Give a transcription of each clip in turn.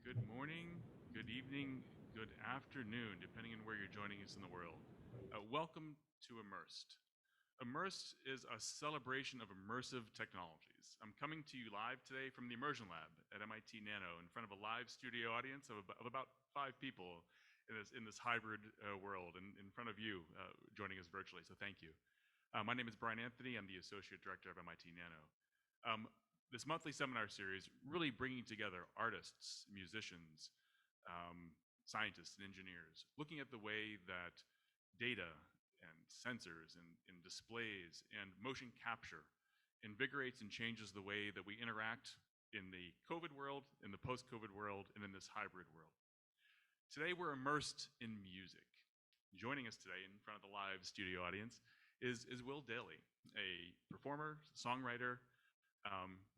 Good morning, good evening, good afternoon, depending on where you're joining us in the world. Welcome to Immersed. Immersed is a celebration of immersive technologies. I'm coming to you live today from the Immersion Lab at MIT.nano in front of a live studio audience of about 5 people in this hybrid world, and in front of you joining us virtually, so thank you. My name is Brian Anthony. I'm the Associate Director of MIT.nano. This monthly seminar series really bringing together artists, musicians, scientists, and engineers, looking at the way that data and sensors and displays and motion capture invigorates and changes the way that we interact in the COVID world, in the post-COVID world, and in this hybrid world. Today we're immersed in music. Joining us today in front of the live studio audience is Will Dailey, a performer, songwriter,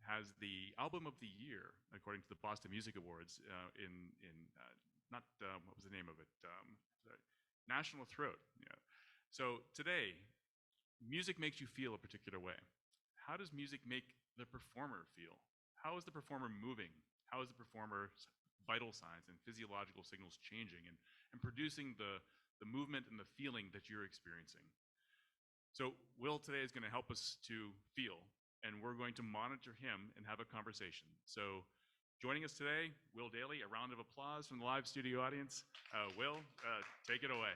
has the album of the year according to the Boston Music Awards what was the name of it? National Throat. Yeah. So today, music makes you feel a particular way. How does music make the performer feel? How is the performer moving? How is the performer's vital signs and physiological signals changing and producing the movement and the feeling that you're experiencing? So Will today is going to help us to feel, and we're going to monitor him and have a conversation. So joining us today, Will Dailey. A round of applause from the live studio audience. Will, take it away.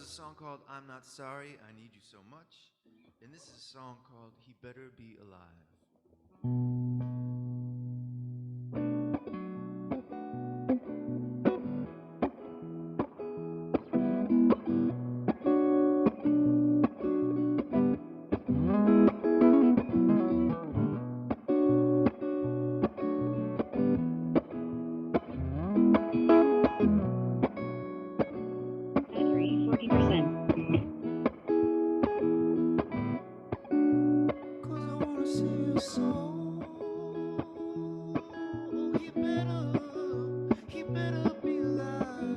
was a song called I'm Not Sorry, I Need You So Much. And this is a song called He Better Be Alive. Battery 40%. Cause I wanna sing your song. He better be alive.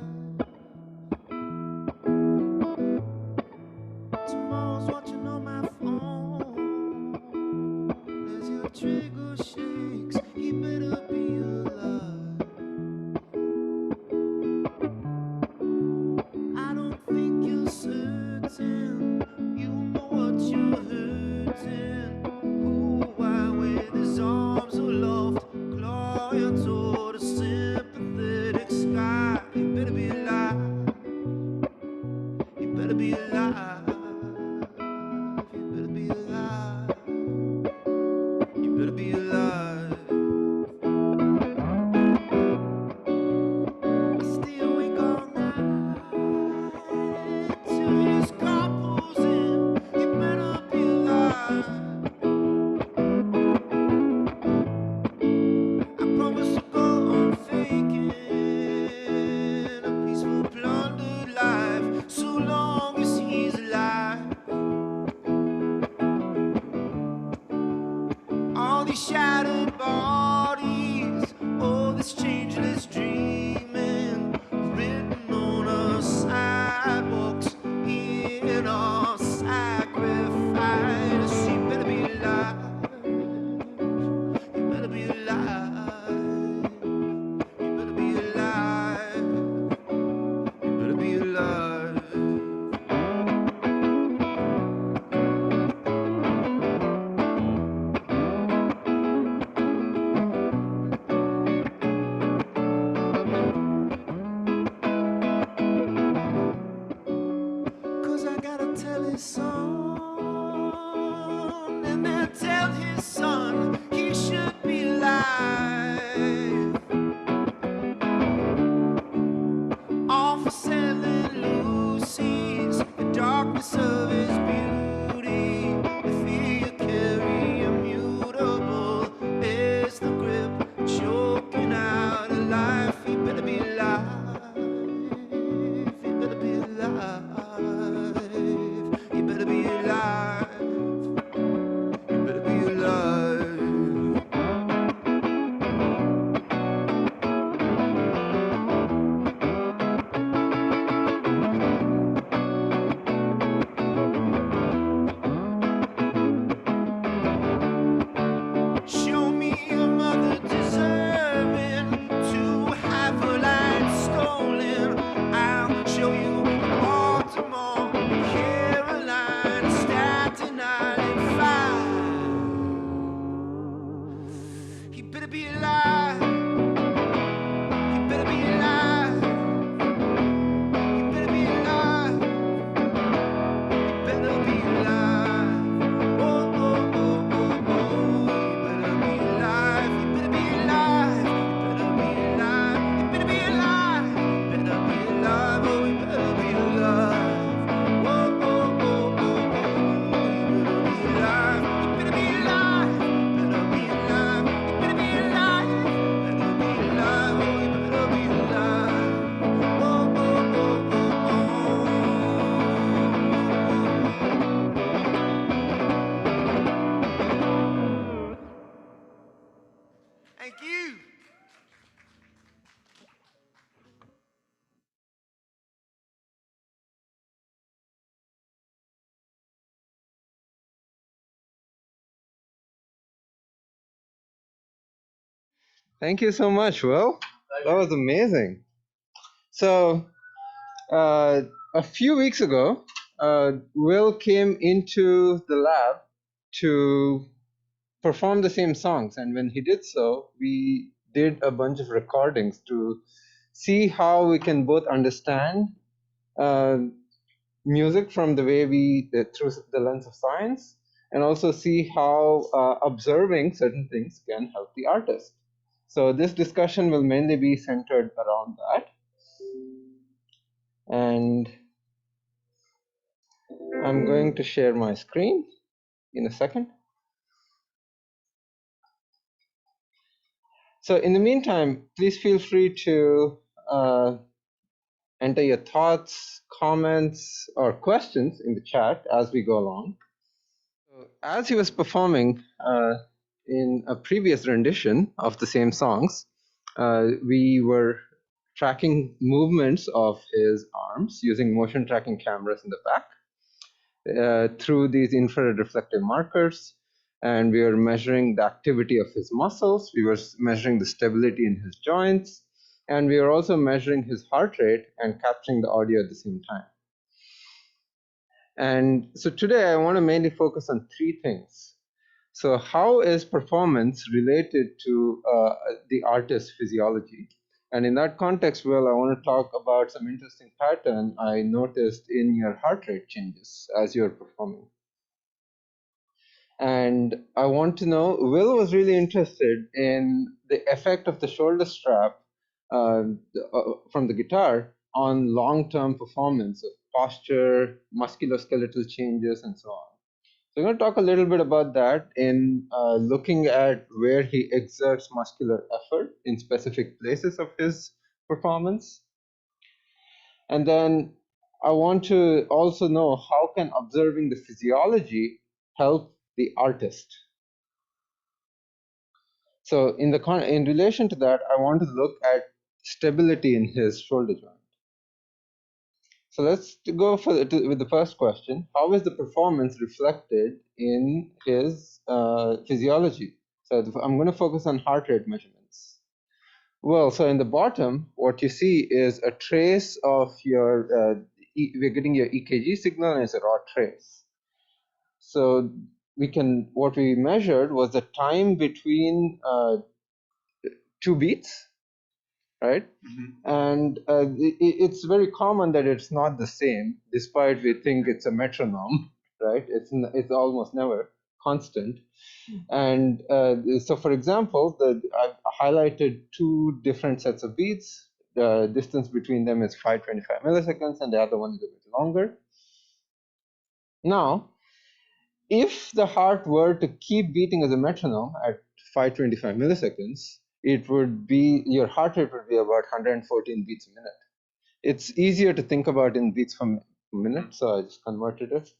Tomorrow's watching on my phone. As your trigger shakes, he better be alive. I don't think you're certain. You know what you're hurting. Oh, why with his arms aloft, clawing toward a sympathetic sky. He better be alive. He better be alive. He better be alive. He better be alive. I stay awake all night till his car pulls in. He better be alive. I promise to go on faking a peaceful, plundered life so long as he's alive. All these shattered bodies, all this changeless dreaming, written on our sidewalks in our sacrifice. He better be alive. He better be alive. He better be alive. He better be alive. Cause I gotta tell his son, and then tell his son he should be alive. All for selling Lucy's, the darkness of his beauty. If he carry immutable is the grip, choking out a life. He better be alive. He better be alive. He better be alive. He better be alive. Show me a mother deserving to have her land stolen. I'll show you Baltimore, Caroline, Staten Island 5. He better be alive. He better be alive. He better be alive. He better be alive. Oh, oh, oh, oh, oh. He better be alive. He better be alive. He better be alive. He better be alive. He better be alive. Oh, he better be alive. Oh, oh, oh, oh, oh. He better be alive. He better be alive. Better be alive. He better be alive. Better be alive. Oh, he better be alive. Oh, oh, oh, oh, oh. Thank you. Thank you so much, Will. That was amazing. So, a few weeks ago, Will came into the lab to perform the same songs. And when he did so, we did a bunch of recordings to see how we can both understand music from the way through the lens of science, and also see how observing certain things can help the artist. So this discussion will mainly be centered around that. And I'm going to share my screen in a second. So in the meantime, please feel free to enter your thoughts, comments, or questions in the chat as we go along. So as he was performing in a previous rendition of the same songs, we were tracking movements of his arms using motion tracking cameras in the back through these infrared reflective markers. And we were measuring the activity of his muscles. We were measuring the stability in his joints. And we were also measuring his heart rate and capturing the audio at the same time. And so today I want to mainly focus on three things. So how is performance related to the artist's physiology? And in that context, Will, I want to talk about some interesting pattern I noticed in your heart rate changes as you're performing. And I want to know, Will was really interested in the effect of the shoulder strap from the guitar on long-term performance of posture, musculoskeletal changes, and so on. So we're going to talk a little bit about that in looking at where he exerts muscular effort in specific places of his performance. And then I want to also know how can observing the physiology help the artist. So in relation to that, I want to look at stability in his shoulder joint. So let's go with the first question. How is the performance reflected in his physiology? So I'm going to focus on heart rate measurements. Well, so in the bottom, what you see is a trace of your, we're getting your EKG signal, and it's a raw trace. So what we measured was the time between 2 beats, right? And it's very common that it's not the same, despite we think it's a metronome, right? It's almost never constant. And so, for example, I've highlighted 2 different sets of beats. The distance between them is 525 milliseconds, and the other one is a bit longer. Now, if the heart were to keep beating as a metronome at 525 milliseconds, your heart rate would be about 114 beats a minute. It's easier to think about in beats per minute, so I just converted it.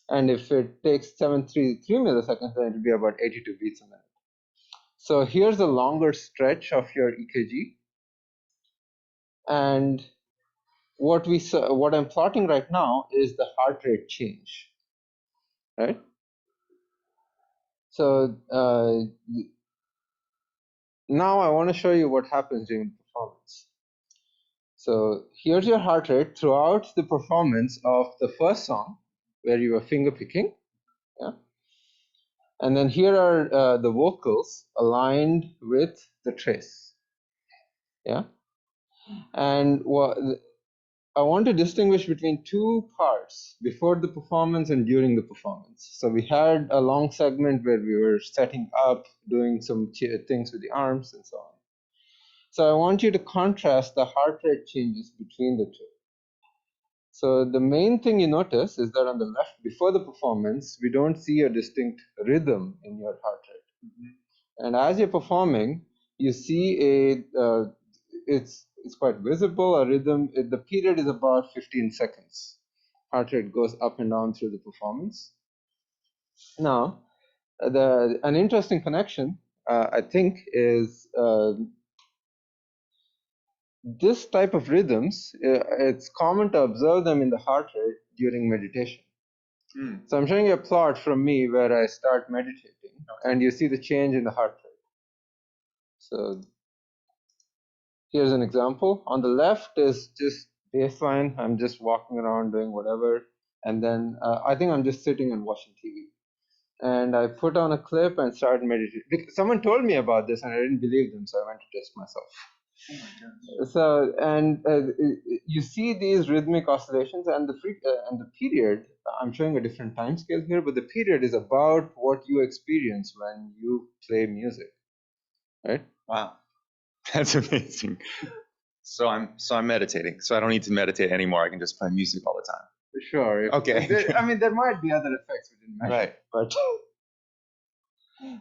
And if it takes 733 milliseconds, then it will be about 82 beats a minute. So here's a longer stretch of your EKG. And what I'm plotting right now is the heart rate change, right? So now I want to show you what happens during the performance. So here's your heart rate throughout the performance of the first song, where you were finger picking. Yeah. And then here are the vocals aligned with the trace. Yeah. And I want to distinguish between 2 parts, before the performance and during the performance. So we had a long segment where we were setting up, doing some things with the arms and so on. So I want you to contrast the heart rate changes between the 2. So the main thing you notice is that on the left, before the performance, we don't see a distinct rhythm in your heart rate. And as you're performing, you see it's quite visible, a rhythm. The period is about 15 seconds. Heart rate goes up and down through the performance. Now, an interesting connection, I think, is this type of rhythms. It's common to observe them in the heart rate during meditation. So I'm showing you a plot from me where I start meditating, and you see the change in the heart rate. So here's an example. On the left is just baseline. I'm just walking around doing whatever. And then I think I'm just sitting and watching TV. And I put on a clip and started meditating. Someone told me about this and I didn't believe them, so I went to test myself. So, and you see these rhythmic oscillations, and the period. I'm showing a different time scale here, but the period is about what you experience when you play music, right? Wow, that's amazing. So I'm meditating. So I don't need to meditate anymore. I can just play music all the time. Sure. Okay. I mean, there might be other effects we didn't mention. Right. But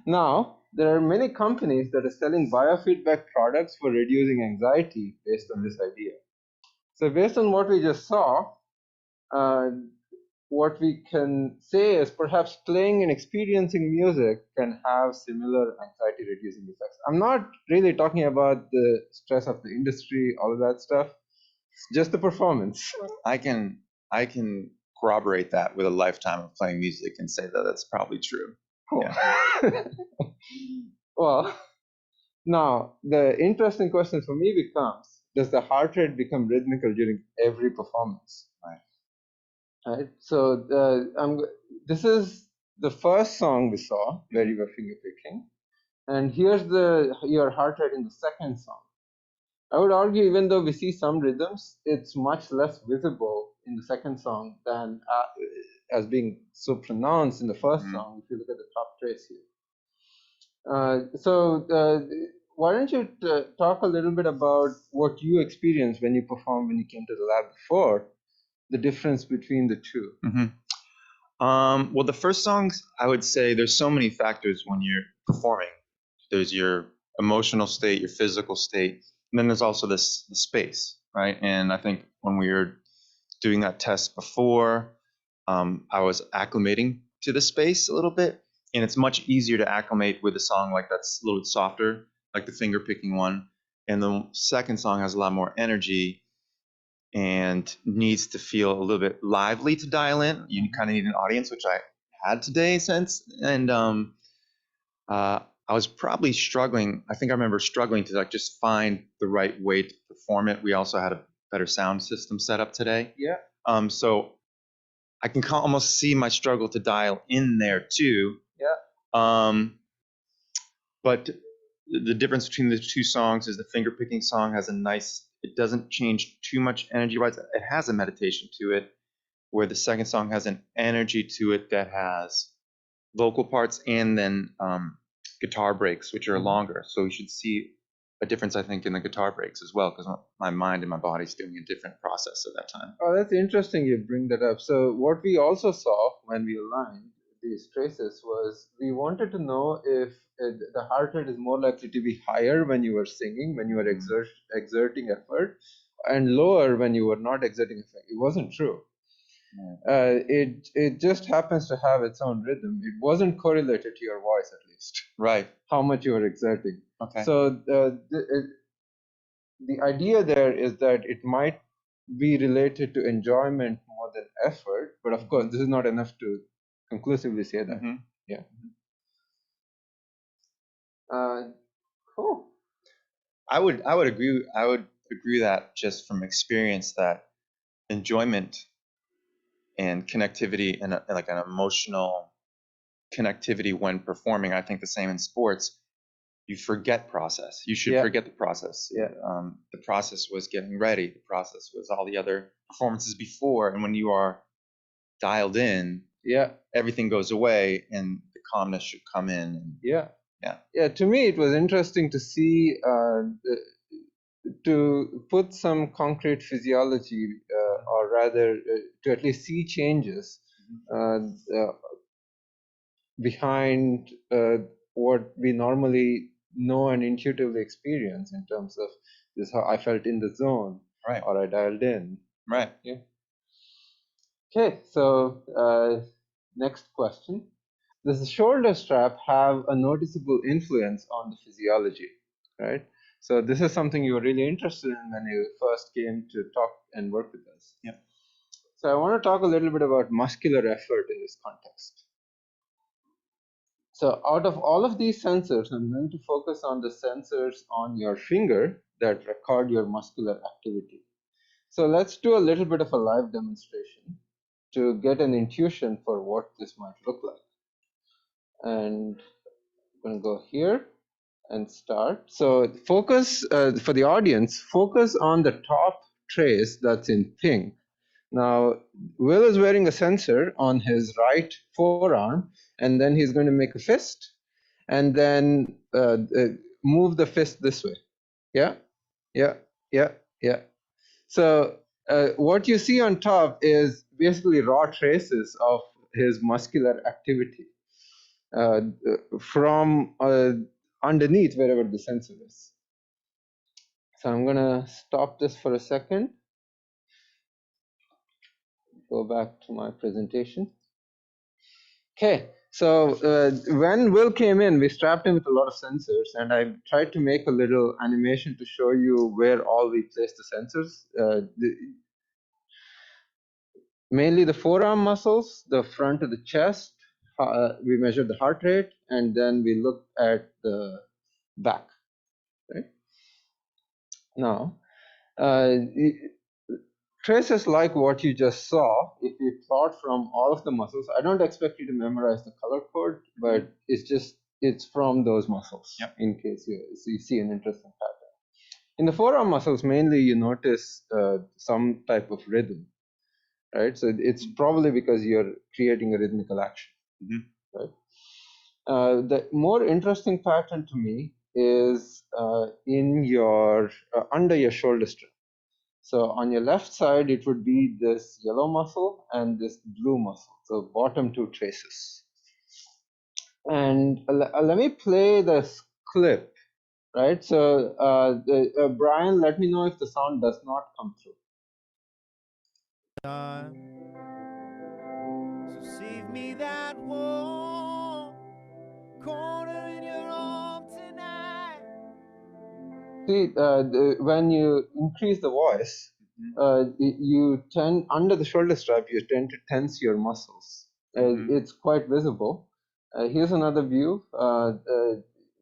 now there are many companies that are selling biofeedback products for reducing anxiety based on this idea. So based on what we just saw, what we can say is perhaps playing and experiencing music can have similar anxiety reducing effects. I'm not really talking about the stress of the industry, all of that stuff, just the performance. I can corroborate that with a lifetime of playing music and say that that's probably true. Cool. Well, now the interesting question for me becomes, does the heart rate become rhythmical during every performance? Right. So this is the first song we saw where you were finger picking, and here's your heart rate in the second song. I would argue, even though we see some rhythms, it's much less visible in the second song than as being so pronounced in the first song. If you look at the top trace here. Why don't you talk a little bit about what you experienced when you performed when you came to the lab before, the difference between the two? Well, the first songs, I would say there's so many factors when you're performing. There's your emotional state, your physical state, and then there's also the space, right? And I think when we were doing that test before, I was acclimating to the space a little bit, and it's much easier to acclimate with a song like that's a little bit softer, like the finger picking one. And the second song has a lot more energy and needs to feel a little bit lively to dial in. You kind of need an audience, which I had today since. And I was probably struggling. I think I remember struggling to like just find the right way to perform it. We also had a better sound system set up today. Yeah. So I can almost see my struggle to dial in there too. Yeah. But the difference between the two songs is the finger picking song has a nice, it doesn't change too much energy wise. It has a meditation to it, where the second song has an energy to it that has vocal parts and then guitar breaks, which are longer. So you should see a difference, I think, in the guitar breaks as well, because my mind and my body's doing a different process at that time. Oh, that's interesting you bring that up. So what we also saw when we aligned these traces was we wanted to know if the heart rate is more likely to be higher when you were singing, when you were exerting effort, and lower when you were not exerting effort. It wasn't true. It just happens to have its own rhythm. It wasn't correlated to your voice, at least. Right. How much you were exerting. Okay. So the idea there is that it might be related to enjoyment more than effort, but of course, this is not enough to conclusively say that. Yeah. Cool. I would agree. I would agree that just from experience that enjoyment and connectivity and like an emotional connectivity when performing. I think the same in sports. You forget process. You should forget the process. Yeah. The process was getting ready. The process was all the other performances before. And when you are dialed in, everything goes away and the calmness should come in. Yeah. To me, it was interesting to see to put some concrete physiology, or rather, to at least see changes behind what we normally know and intuitively experience in terms of this is how I felt in the zone, right, or I dialed in. Right. Yeah. Okay, so next question. Does the shoulder strap have a noticeable influence on the physiology, right? So this is something you were really interested in when you first came to talk and work with us. Yeah. So I want to talk a little bit about muscular effort in this context. So out of all of these sensors, I'm going to focus on the sensors on your finger that record your muscular activity. So let's do a little bit of a live demonstration to get an intuition for what this might look like. And I'm going to go here and start. So focus, for the audience, focus on the top trace that's in pink. Now, Will is wearing a sensor on his right forearm, and then he's going to make a fist, and then move the fist this way. Yeah, yeah, yeah, yeah. So what you see on top is basically raw traces of his muscular activity uh, from underneath wherever the sensor is. So I'm going to stop this for a second. Go back to my presentation. Okay, so when Will came in, we strapped him with a lot of sensors, and I tried to make a little animation to show you where all we placed the sensors. Mainly the forearm muscles, the front of the chest. We measured the heart rate, and then we looked at the back. Right? Now, traces like what you just saw, if you plot from all of the muscles, I don't expect you to memorize the color code, but it's from those muscles, Yep. in case you see an interesting pattern. In the forearm muscles, mainly you notice some type of rhythm, right? So it's probably because you're creating a rhythmical action, right? The more interesting pattern to me is in your under your shoulder strap. So on your left side, it would be this yellow muscle and this blue muscle, so bottom two traces. And let me play this clip, right? So Brian, let me know if the sound does not come through. So save me that warm corner in your arm tonight. See, when you increase the voice, you tend, under the shoulder strap, you tend to tense your muscles. It's quite visible. Here's another view.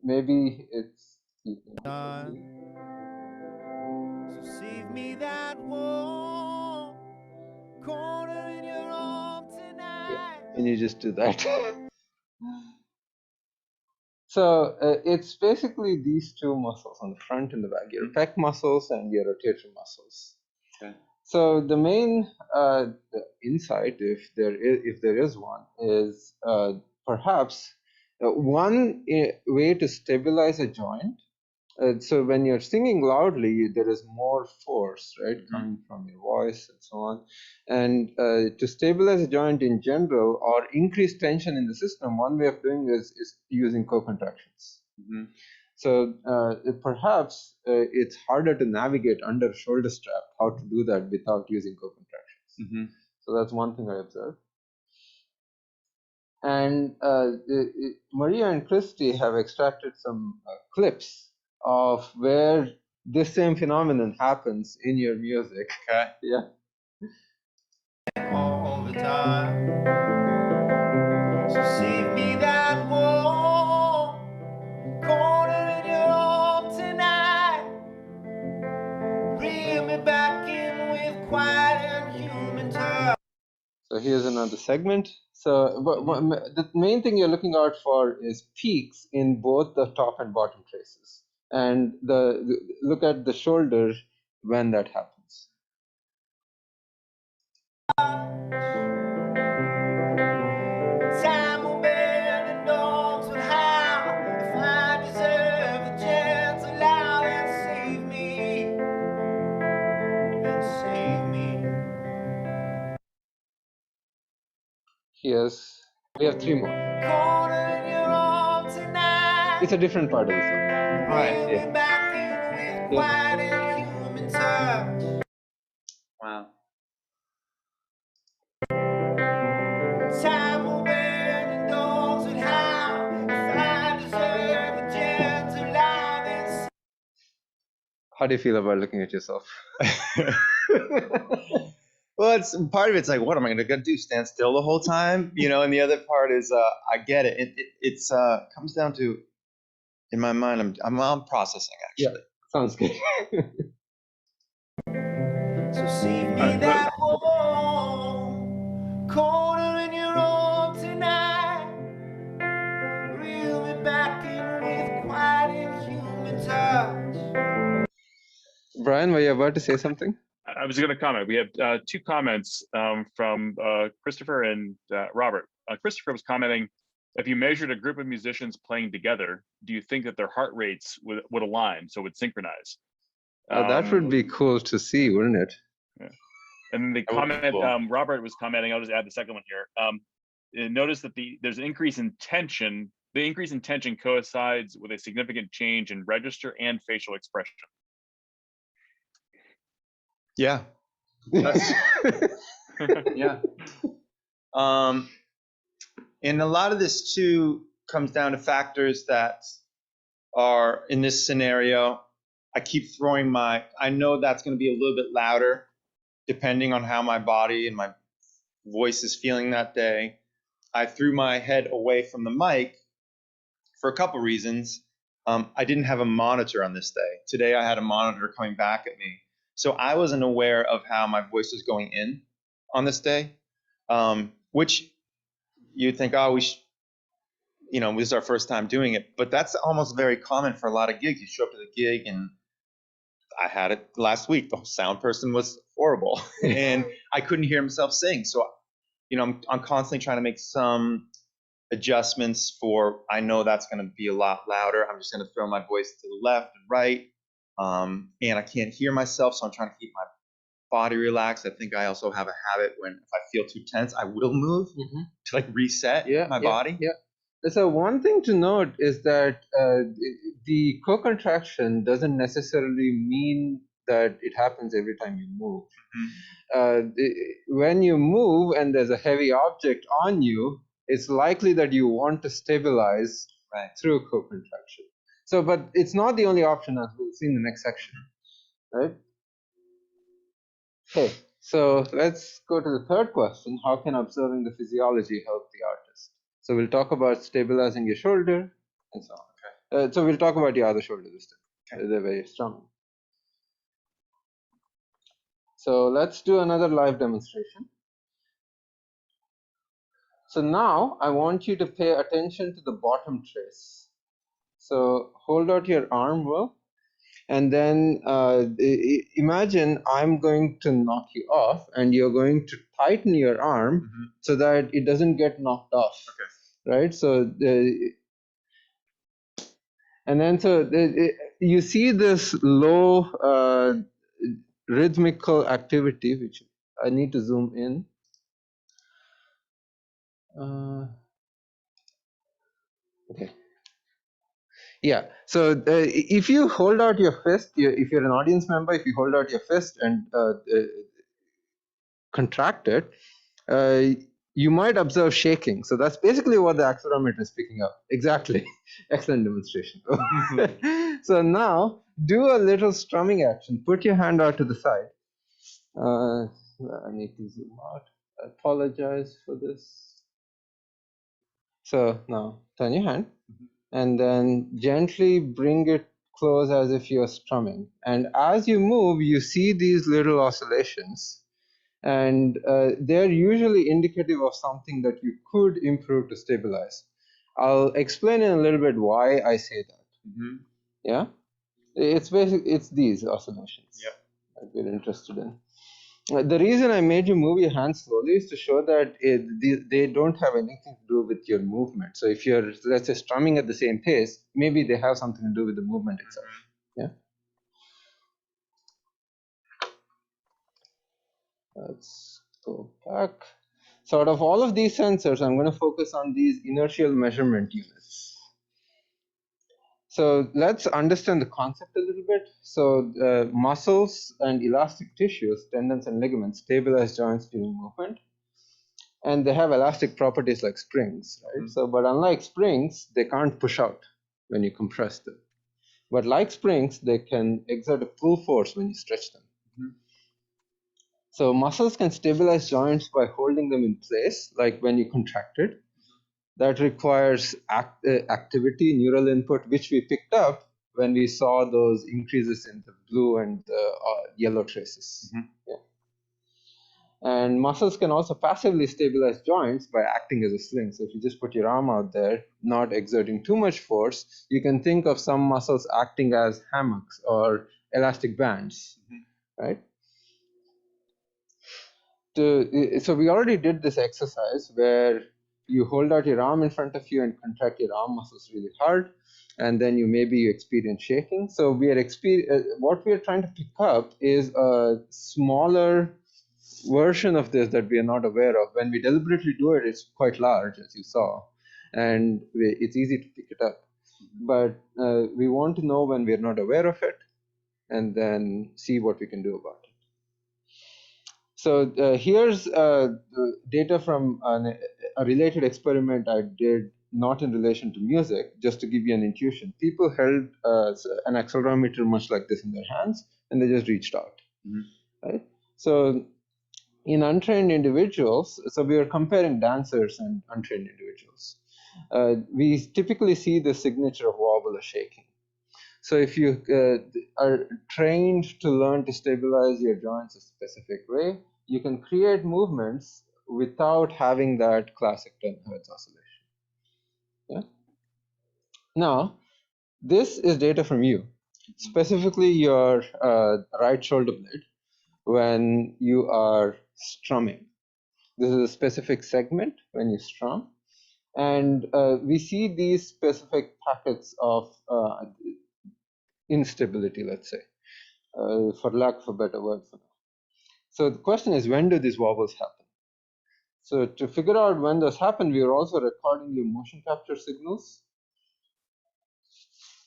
Maybe it's. So save me that warm corner in your arm tonight. Yeah, and you just do that. So it's basically these two muscles on the front and the back, your pec muscles and your rotator muscles. Okay. So the main insight, if there is one, is perhaps one way to stabilize a joint. So when you're singing loudly, there is more force, right, coming from your voice and so on. And to stabilize a joint in general or increase tension in the system, one way of doing this is using co-contractions. So perhaps it's harder to navigate under shoulder strap how to do that without using co-contractions. So that's one thing I observed. And Maria and Christy have extracted some clips of where this same phenomenon happens in your music. Okay. Yeah. All the time. So save me that warm corner in your arm tonight. Reel me back in with quiet and human touch. So here's another segment. So the main thing you're looking out for is peaks in both the top and bottom traces. And look at the shoulder when that happens. Time will bend and dogs will howl. If I deserve the chance, allow and save me. And save me. We have three more. Corner in your arm tonight. It's a different part of the song. Reel me back in with quiet and human touch. Wow. Time will bend and dogs will howl. If I deserve the chance, allow and How do you feel about looking at yourself? Well, it's part of it's like, what am I gonna do? Stand still the whole time, you know? And the other part is, I get it. It's comes down to, in my mind, I'm processing actually. Yeah, sounds good. So save me that warm corner in your arm tonight. Reel me back in with quiet and Brian, were you about to say something? I was going to comment. We have two comments from Christopher and Robert. Christopher was commenting, if you measured a group of musicians playing together, do you think that their heart rates would align, so would synchronize? That would be cool to see, wouldn't it? Yeah. And the That would be comment, cool. Robert was commenting, I'll just add the second one here. Notice that there's an increase in tension. The increase in tension coincides with a significant change in register and facial expression. Yeah. That's, yeah. And a lot of this too comes down to factors that are in this scenario. I keep throwing I know that's going to be a little bit louder depending on how my body and my voice is feeling that day. I threw my head away from the mic for a couple reasons. I didn't have a monitor on this day. Today I had a monitor coming back at me. So I wasn't aware of how my voice was going in on this day, which you'd think, oh, this is our first time doing it. But that's almost very common for a lot of gigs. You show up to the gig, and I had it last week. The sound person was horrible, and I couldn't hear myself sing. So, I'm constantly trying to make some adjustments for, I know that's going to be a lot louder. I'm just going to throw my voice to the left and right. And I can't hear myself, so I'm trying to keep my body relaxed. I think I also have a habit when if I feel too tense, I will move to reset my body. Yeah. So one thing to note is that the co-contraction doesn't necessarily mean that it happens every time you move. When you move and there's a heavy object on you, it's likely that you want to stabilize through co-contraction. So, but it's not the only option, as we'll see in the next section, right? Okay, so let's go to the third question. How can observing the physiology help the artist? So we'll talk about stabilizing your shoulder and so on. Okay. So we'll talk about the other shoulder this time, the way you're strumming. So let's do another live demonstration. So now I want you to pay attention to the bottom trace. So hold out your arm, Will, and then imagine I'm going to knock you off, and you're going to tighten your arm so that it doesn't get knocked off. Okay. Right? So, and then you see this low rhythmical activity, which I need to zoom in. Okay. Yeah. So if you hold out your fist, if you're an audience member, if you hold out your fist and contract it, you might observe shaking. So that's basically what the accelerometer is picking up. Exactly. Excellent demonstration. So now do a little strumming action. Put your hand out to the side. I need to zoom out. I apologize for this. So now turn your hand and then gently bring it close as if you're strumming. And as you move, you see these little oscillations. And they're usually indicative of something that you could improve to stabilize. I'll explain in a little bit why I say that. Yeah, it's these oscillations that we're interested in. The reason I made you move your hands slowly is to show that they don't have anything to do with your movement. So if you're, let's say, strumming at the same pace, maybe they have something to do with the movement itself. Yeah. Let's go back. So out of all of these sensors, I'm going to focus on these inertial measurement units. So let's understand the concept a little bit. So muscles and elastic tissues, tendons and ligaments, stabilize joints during movement. And they have elastic properties like springs, right? So, but unlike springs, they can't push out when you compress them. But like springs, they can exert a pull force when you stretch them. So muscles can stabilize joints by holding them in place, like when you contract it. That requires activity, neural input, which we picked up when we saw those increases in the blue and the yellow traces. Yeah. And muscles can also passively stabilize joints by acting as a sling. So if you just put your arm out there, not exerting too much force, you can think of some muscles acting as hammocks or elastic bands, right? So we already did this exercise where you hold out your arm in front of you and contract your arm muscles really hard, and then you experience shaking. So what we are trying to pick up is a smaller version of this that we are not aware of. When we deliberately do it, it's quite large, as you saw, and it's easy to pick it up. But we want to know when we're not aware of it, and then see what we can do about it. So here's data from a related experiment I did, not in relation to music, just to give you an intuition. People held an accelerometer much like this in their hands, and they just reached out, right? So in untrained individuals, so we are comparing dancers and untrained individuals. We typically see the signature of wobble or shaking. So if you are trained to learn to stabilize your joints a specific way, you can create movements without having that classic 10 Hz oscillation. Yeah? Now, this is data from you, specifically your right shoulder blade when you are strumming. This is a specific segment when you strum. And we see these specific packets of instability, let's say, for lack of a better word for that. So the question is, when do these wobbles happen? So to figure out when those happen, we are also recording your motion capture signals.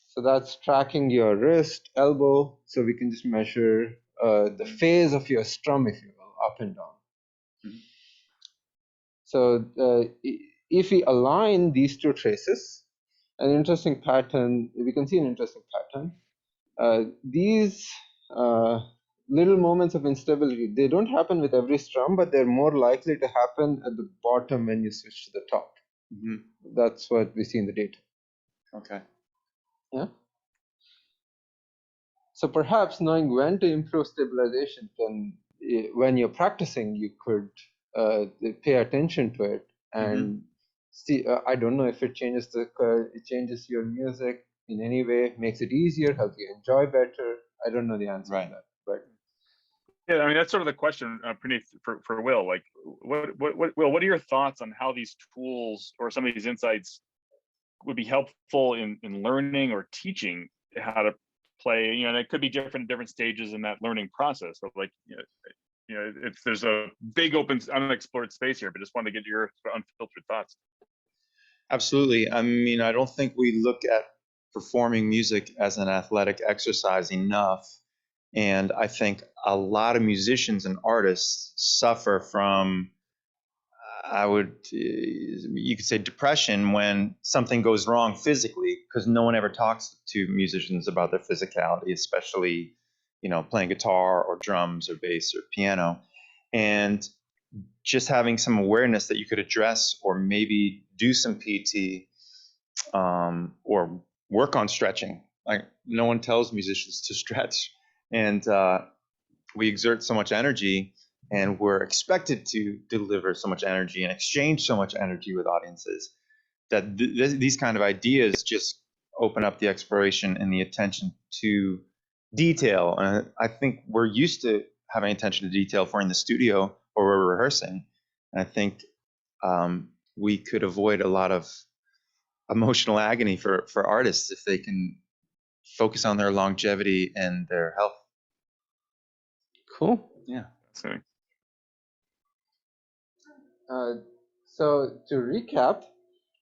So that's tracking your wrist, elbow, so we can just measure the phase of your strum, if you will, up and down. So if we align these two traces, an interesting pattern, we can see an interesting pattern. These little moments of instability, they don't happen with every strum, but they're more likely to happen at the bottom when you switch to the top. That's what we see in the data. Okay. Yeah. So perhaps knowing when to improve stabilization can, when you're practicing, you could pay attention to it and see. I don't know if it changes your music in any way, makes it easier, helps you enjoy better. I don't know the answer to that, but yeah, I mean that's sort of the question, Praneeth, for Will. Like, Will, what are your thoughts on how these tools or some of these insights would be helpful in learning or teaching how to play? You know, and it could be different stages in that learning process. But like, if there's a big open unexplored space here, but just wanted to get your unfiltered thoughts. Absolutely. I mean, I don't think we look at performing music as an athletic exercise enough. And I think a lot of musicians and artists suffer from, you could say, depression when something goes wrong physically, because no one ever talks to musicians about their physicality, especially, playing guitar or drums or bass or piano. And just having some awareness that you could address or maybe do some PT or work on stretching. Like, no one tells musicians to stretch. And we exert so much energy, and we're expected to deliver so much energy and exchange so much energy with audiences that these kind of ideas just open up the exploration and the attention to detail. And I think we're used to having attention to detail if we're in the studio or we're rehearsing. And I think we could avoid a lot of emotional agony for artists if they can focus on their longevity and their health. cool. Yeah. So to recap,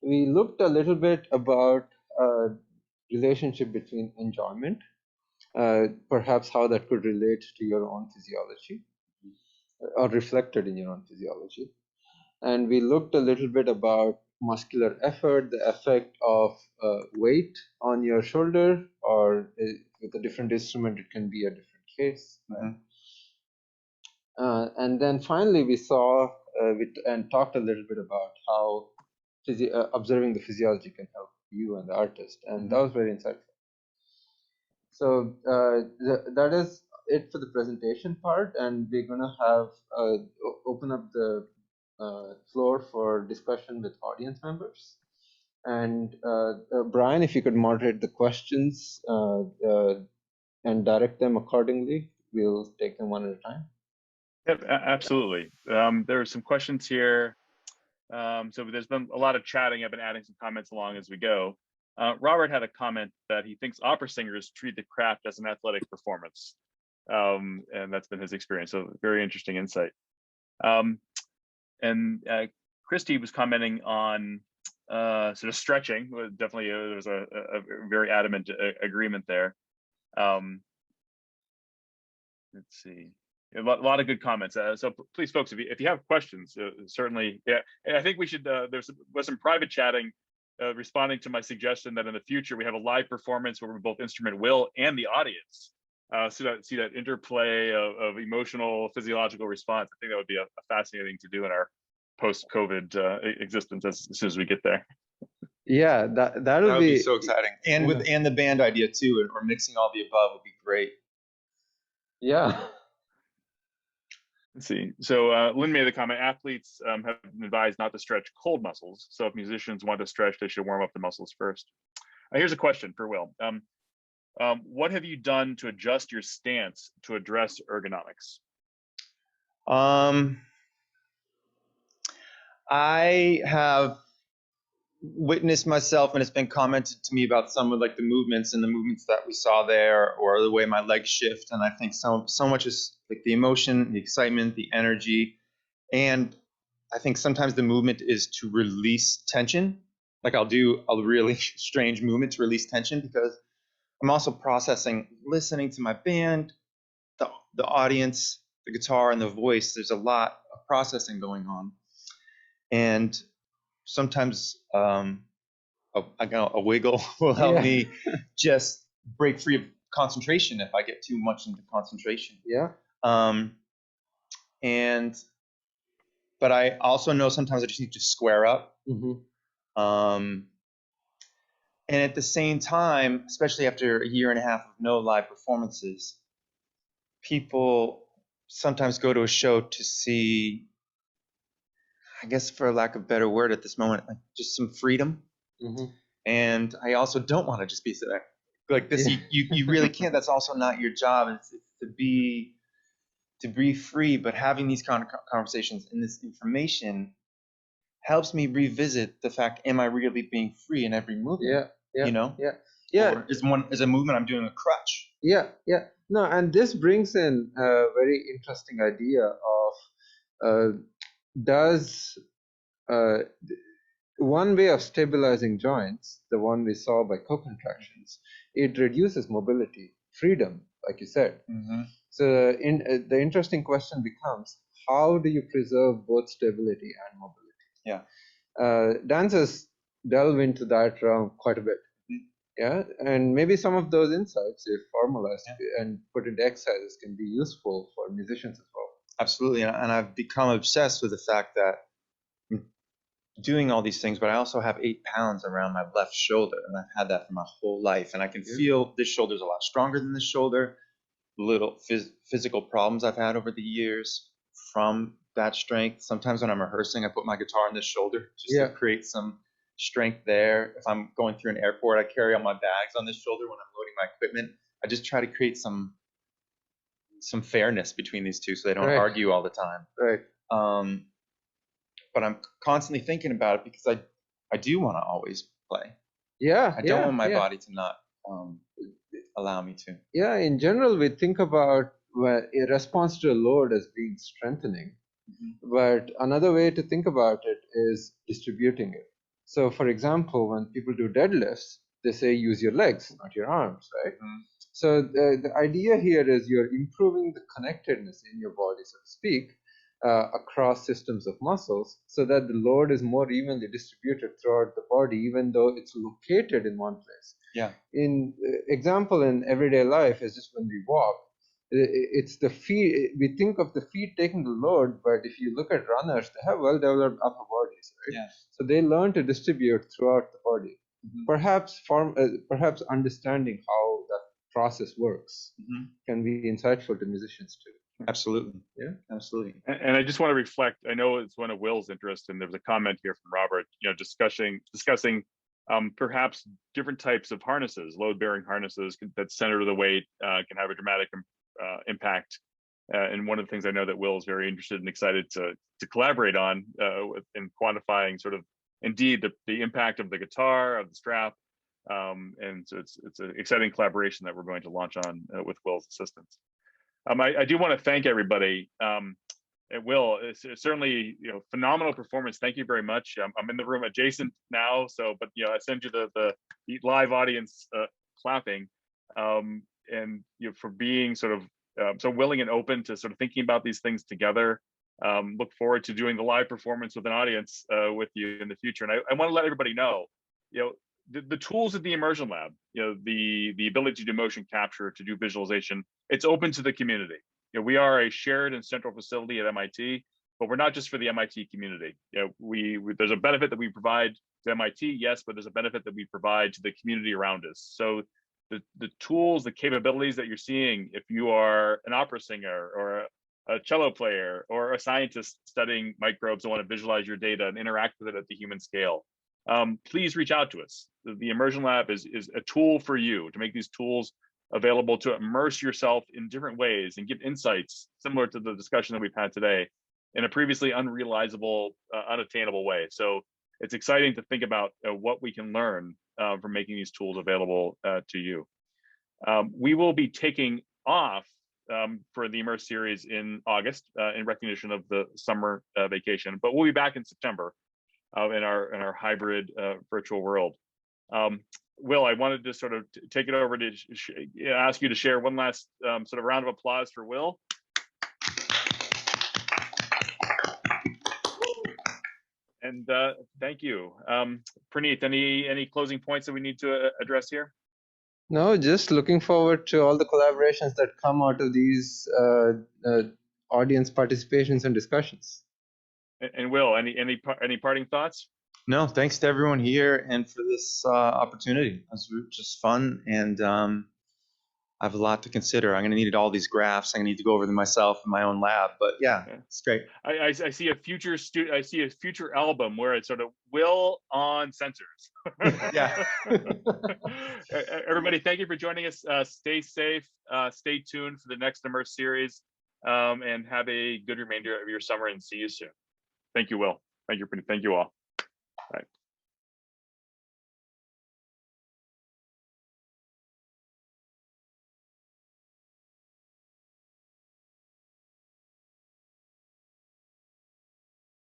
we looked a little bit about relationship between enjoyment, perhaps how that could relate to your own physiology or reflected in your own physiology. And we looked a little bit about muscular effort, the effect of weight on your shoulder, or with a different instrument, it can be a different case. And then finally, we saw and talked a little bit about how observing the physiology can help you and the artist, and that was very insightful. So that is it for the presentation part, and we're going to have open up the floor for discussion with audience members. And Brian, if you could moderate the questions and direct them accordingly. We'll take them one at a time. Yep, absolutely. There are some questions here. So there's been a lot of chatting. I've been adding some comments along as we go. Robert had a comment that he thinks opera singers treat the craft as an athletic performance. And that's been his experience. So very interesting insight. And Christy was commenting on sort of stretching. Definitely, there was a very adamant agreement there. Let's see. A lot of good comments. So please, folks, if you have questions, certainly, yeah. And I think we should. Was some private chatting, responding to my suggestion that in the future we have a live performance where we both instrument Will and the audience. See that interplay of emotional, physiological response. I think that would be a fascinating thing to do in our post-COVID existence as soon as we get there. Yeah, that would be so exciting. And and the band idea too, or mixing all the above would be great. Yeah. Let's see. So Lynn made the comment, athletes have been advised not to stretch cold muscles. So if musicians want to stretch, they should warm up the muscles first. Here's a question for Will. What have you done to adjust your stance to address ergonomics? I have witnessed myself, and it's been commented to me about some of like the movements that we saw there, or the way my legs shift. And I think so much is like the emotion, the excitement, the energy. And I think sometimes the movement is to release tension. Like I'll do a really strange movement to release tension because I'm also processing, listening to my band, the audience, the guitar, and the voice. There's a lot of processing going on. And sometimes a wiggle will help me just break free of concentration if I get too much into concentration. Yeah. But I also know sometimes I just need to square up. And at the same time, especially after a year and a half of no live performances, people sometimes go to a show to see, I guess for lack of a better word at this moment, like just some freedom. And I also don't want to just be there like this. You really can't. That's also not your job. It's to be free. But having these kind of conversations and this information helps me revisit the fact: am I really being free in every movement? Or is a movement I'm doing a crutch? No, and this brings in a very interesting idea of one way of stabilizing joints, the one we saw by co-contractions, it reduces mobility, freedom, like you said. So the interesting question becomes, how do you preserve both stability and mobility? Dancers delve into that realm quite a bit. And maybe some of those insights, if formalized and put into exercises, can be useful for musicians as well. Absolutely, and I've become obsessed with the fact that I'm doing all these things, but I also have 8 pounds around my left shoulder, and I've had that for my whole life, and I can feel this shoulder's a lot stronger than this shoulder. Little physical problems I've had over the years from that strength. Sometimes when I'm rehearsing, I put my guitar on this shoulder just to create some strength there. If I'm going through an airport, I carry all my bags on this shoulder when I'm loading my equipment. I just try to create some fairness between these two so they don't argue all the time. But I'm constantly thinking about it because I do want to always play. I don't want my body to not allow me to. In general, we think about a response to a load as being strengthening. But another way to think about it is distributing it. So, for example, when people do deadlifts, they say use your legs, not your arms, right? So the idea here is you're improving the connectedness in your body, so to speak, across systems of muscles, so that the load is more evenly distributed throughout the body, even though it's located in one place. In example, in everyday life is just when we walk, it's the feet. We think of the feet taking the load, but if you look at runners, they have well-developed upper bodies, right? So they learn to distribute throughout the body. Perhaps understanding how that process works can be insightful to musicians too. Absolutely. Absolutely. And I just want to reflect. I know it's one of Will's interests, and there was a comment here from Robert. Discussing Perhaps different types of harnesses, load-bearing harnesses that center the weight can have a dramatic impact. And one of the things I know that Will is very interested and excited to collaborate on in quantifying sort of indeed the impact of the guitar, of the strap. And so it's an exciting collaboration that we're going to launch on with Will's assistance. I do want to thank everybody. And Will, it's certainly, phenomenal performance. Thank you very much. I'm in the room adjacent now, but I send you the live audience clapping, and for being sort of so willing and open to sort of thinking about these things together. Look forward to doing the live performance with an audience with you in the future. And I want to let everybody know, the tools at the Immersion Lab, the ability to do motion capture, to do visualization, it's open to the community. We are a shared and central facility at MIT, but we're not just for the MIT community. There's a benefit that we provide to MIT, yes, but there's a benefit that we provide to the community around us. So the tools, the capabilities that you're seeing, if you are an opera singer or a cello player or a scientist studying microbes and want to visualize your data and interact with it at the human scale, please reach out to us. The Immersion Lab is a tool for you to make these tools available to immerse yourself in different ways and give insights similar to the discussion that we've had today in a previously unrealizable, unattainable way. So it's exciting to think about what we can learn from making these tools available to you. We will be taking off for the Immerse series in August in recognition of the summer vacation, but we'll be back in September in our hybrid virtual world. Will, I wanted to sort of take it over to ask you to share one last sort of round of applause for Will. And thank you. Praneeth, any closing points that we need to address here? No, just looking forward to all the collaborations that come out of these audience participations and discussions. And Will, any parting thoughts? No, thanks to everyone here and for this opportunity. It was just fun, and I have a lot to consider. I'm going to need all these graphs. I'm going to need to go over them myself in my own lab. But yeah, it's great. I see a future I see a future album where it's sort of Will on sensors. Yeah. Everybody, thank you for joining us. Stay safe. Stay tuned for the next Immerse series, and have a good remainder of your summer. And see you soon. Thank you, Will. Thank you, Praneeth. Thank you all. All right.